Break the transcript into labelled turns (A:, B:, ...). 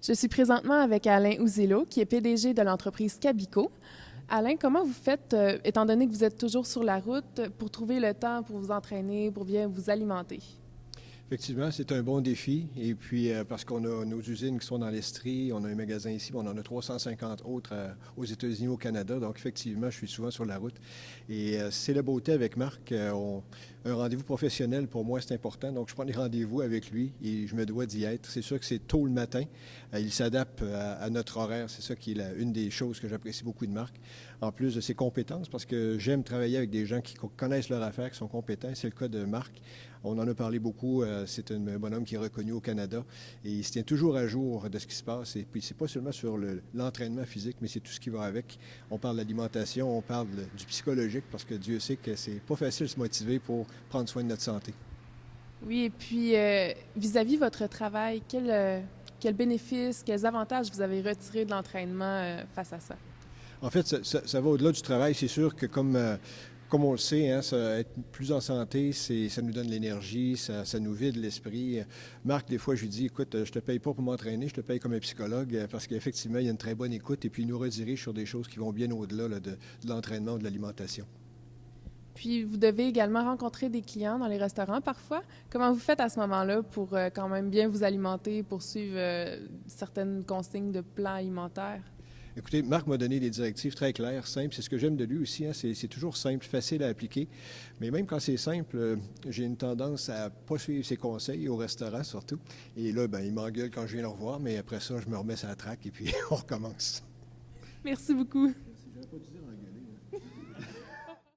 A: Je suis présentement avec Alain Ouzillo, qui est PDG de l'entreprise Cabico. Alain, comment vous faites, étant donné que vous êtes toujours sur la route, pour trouver le temps pour vous entraîner, pour bien vous alimenter?
B: Effectivement, c'est un bon défi. Et puis, parce qu'on a nos usines qui sont dans l'Estrie, on a un magasin ici, puis on en a 350 autres aux États-Unis, au Canada. Donc, effectivement, je suis souvent sur la route. Et c'est la beauté avec Marc. Un rendez-vous professionnel, pour moi, c'est important. Donc, je prends des rendez-vous avec lui et je me dois d'y être. C'est sûr que c'est tôt le matin. Il s'adapte à notre horaire. C'est ça qui est une des choses que j'apprécie beaucoup de Marc. En plus de ses compétences, parce que j'aime travailler avec des gens qui connaissent leur affaire, qui sont compétents. C'est le cas de Marc. On en a parlé beaucoup. C'est un bonhomme qui est reconnu au Canada et il se tient toujours à jour de ce qui se passe. Et puis, c'est pas seulement sur l'entraînement physique, mais c'est tout ce qui va avec. On parle de l'alimentation, on parle du psychologique, parce que Dieu sait que c'est pas facile de se motiver pour prendre soin de notre santé.
A: Oui, et puis vis-à-vis votre travail, quels bénéfices, quels avantages vous avez retirés de l'entraînement face à ça?
B: En fait, ça va au-delà du travail. C'est sûr que comme on le sait, hein, être plus en santé, ça nous donne l'énergie, ça nous vide l'esprit. Marc, des fois, je lui dis, écoute, je te paye pas pour m'entraîner, je te paye comme un psychologue, parce qu'effectivement, il y a une très bonne écoute et puis il nous redirige sur des choses qui vont bien au-delà là, de l'entraînement ou de l'alimentation.
A: Puis vous devez également rencontrer des clients dans les restaurants parfois. Comment vous faites à ce moment-là pour quand même bien vous alimenter, pour suivre certaines consignes de plan alimentaire?
B: Écoutez, Marc m'a donné des directives très claires, simples. C'est ce que j'aime de lui aussi, hein. C'est toujours simple, facile à appliquer. Mais même quand c'est simple, j'ai une tendance à pas suivre ses conseils, au restaurant surtout. Et là, ben, il m'engueule quand je viens le revoir, mais après ça, je me remets sur la traque et puis on recommence.
A: Merci beaucoup.